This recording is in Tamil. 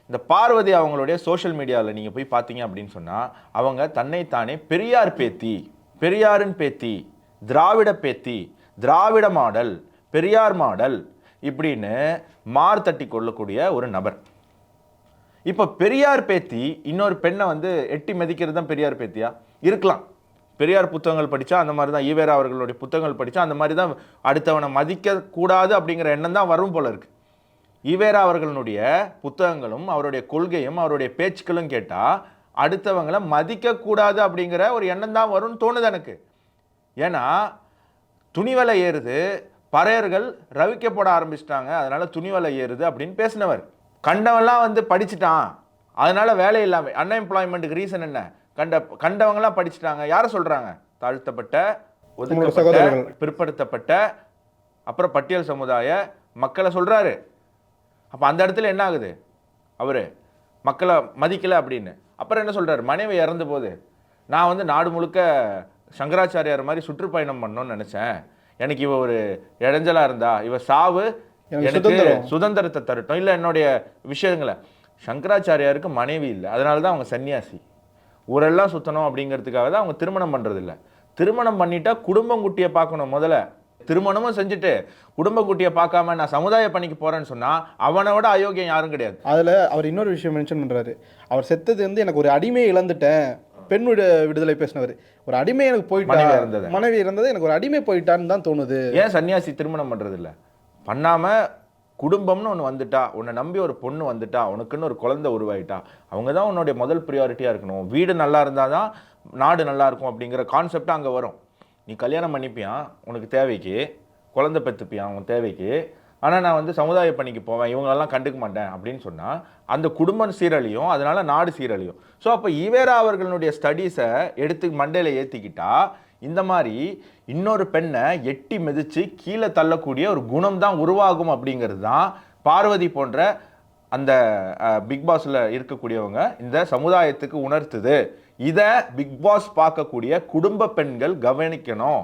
இந்த பார்வதி அவங்களுடைய சோஷியல் மீடியாவில் நீங்கள் போய் பார்த்தீங்க அப்படின்னு சொன்னால் அவங்க தன்னைத்தானே பெரியார் பேத்தி, பெரியாரின் பேத்தி, திராவிட பேத்தி, திராவிட மாடல், பெரியார் மாடல் இப்படின்னு மார்த்தட்டி கொள்ளக்கூடிய ஒரு நபர். இப்போ பெரியார் பேத்தி இன்னொரு பெண்ணை வந்து எட்டி மதிக்கிறது தான் பெரியார் பேத்தியா இருக்கலாம். பெரியார் புத்தகங்கள் படித்தா அந்த மாதிரி தான், ஈவேரா அவர்களுடைய புத்தகங்கள் படித்தா அந்த மாதிரி தான் அடுத்தவனை மதிக்கக்கூடாது அப்படிங்கிற எண்ணம் தான் வரும் போல இருக்கு. ஈவேரா அவர்களுடைய புத்தகங்களும் அவருடைய கொள்கையும் அவருடைய பேச்சுக்களும் கேட்டால் அடுத்தவங்களை மதிக்கக்கூடாது அப்படிங்கிற ஒரு எண்ணம் தான் வரும்னு தோணுது எனக்கு. ஏன்னா துணிவலை ஏறுது, பறையர்கள் ரவிக்க போட ஆரம்பிச்சிட்டாங்க, அதனால துணிவலை ஏறுது அப்படின்னு பேசினவர். கண்டவன்லாம் வந்து படிச்சுட்டான், அதனால வேலை இல்லாமல் அன்எம்ப்ளாய்மெண்ட்டுக்கு ரீசன் என்ன? கண்டவங்களாம் படிச்சுட்டாங்க. யாரை சொல்றாங்க? தாழ்த்தப்பட்ட, ஒதுக்கப்பட்ட, பிற்படுத்தப்பட்ட, அப்புறம் பட்டியல் சமுதாய மக்களை சொல்றாரு. அப்போ அந்த இடத்துல என்ன ஆகுது? அவரு மக்களை மதிக்கல அப்படின்னு. அப்புறம் என்ன சொல்றாரு? மனைவி இறந்த போது நான் வந்து நாடு முழுக்க சங்கராச்சாரியார் மாதிரி சுற்றுப்பயணம் பண்ணணும்னு நினைச்சேன், எனக்கு இவ ஒரு இடைஞ்சலா இருந்தா, இவ சாவு எனக்கு சுதந்திரத்தை தரட்டும், இல்லை என்னுடைய விஷயங்களை. சங்கராச்சாரியாருக்கு மனைவி இல்லை, அதனால தான் அவங்க சன்னியாசி. ஊரெல்லாம் சுத்தணும் அப்படிங்கிறதுக்காக தான் அவங்க திருமணம் பண்றது இல்லை. திருமணம் பண்ணிட்டா குடும்பம் குட்டியை பார்க்கணும். முதல்ல திருமணமும் செஞ்சுட்டு குடும்ப குட்டியை பார்க்காம நான் சமுதாய பணிக்கு போறேன்னு சொன்னா அவனோட அயோக்கியம் யாரும் கிடையாது. அதுல அவர் இன்னொரு விஷயம் மென்ஷன் பண்றாரு. அவர் செத்தது வந்து எனக்கு ஒரு அடிமையை இழந்துட்டேன், பெண் விடுதலை பேசினவர். ஒரு அடிமை எனக்கு போயிட்டா, மனைவி இருந்தது எனக்கு ஒரு அடிமை போயிட்டான்னு தான் தோணுது. ஏன் சன்னியாசி திருமணம் பண்றது இல்லை? பண்ணாம குடும்பம்னு ஒன்று வந்துட்டா, உன்னை நம்பி ஒரு பொண்ணு வந்துட்டா, உனக்குன்னு ஒரு குழந்தை உருவாயிட்டா, அவங்க தான் உன்னுடைய முதல் ப்ரியாரிட்டியாக இருக்கணும். வீடு நல்லா இருந்தால் தான் நாடு நல்லா இருக்கும் அப்படிங்கிற கான்செப்ட் அங்கே வரும். நீ கல்யாணம் பண்ணிப்பியான் உனக்கு தேவைக்கு, குழந்தை பெற்றுப்பியான் உன் தேவைக்கு, ஆனால் நான் வந்து சமுதாய பணிக்கு போவேன், இவங்களெல்லாம் கண்டுக்க மாட்டேன் அப்படின்னு சொன்னால் அந்த குடும்பம் சீரழியும், அதனால நாடு சீரழியும். ஸோ அப்போ ஈவேரா அவர்களுடைய ஸ்டடீஸை எடுத்து மண்டையில் ஏற்றிக்கிட்டா இந்த மாதிரி இன்னொரு பெண்ணை எட்டி மிதித்து கீழே தள்ளக்கூடிய ஒரு குணம் தான் உருவாகும் அப்படிங்கிறது தான் பார்வதி போன்ற அந்த பிக் பாஸில் இருக்கக்கூடியவங்க இந்த சமுதாயத்துக்கு உணர்த்துது. இதை பிக் பாஸ் பார்க்கக்கூடிய குடும்ப பெண்கள் கவனிக்கணும்.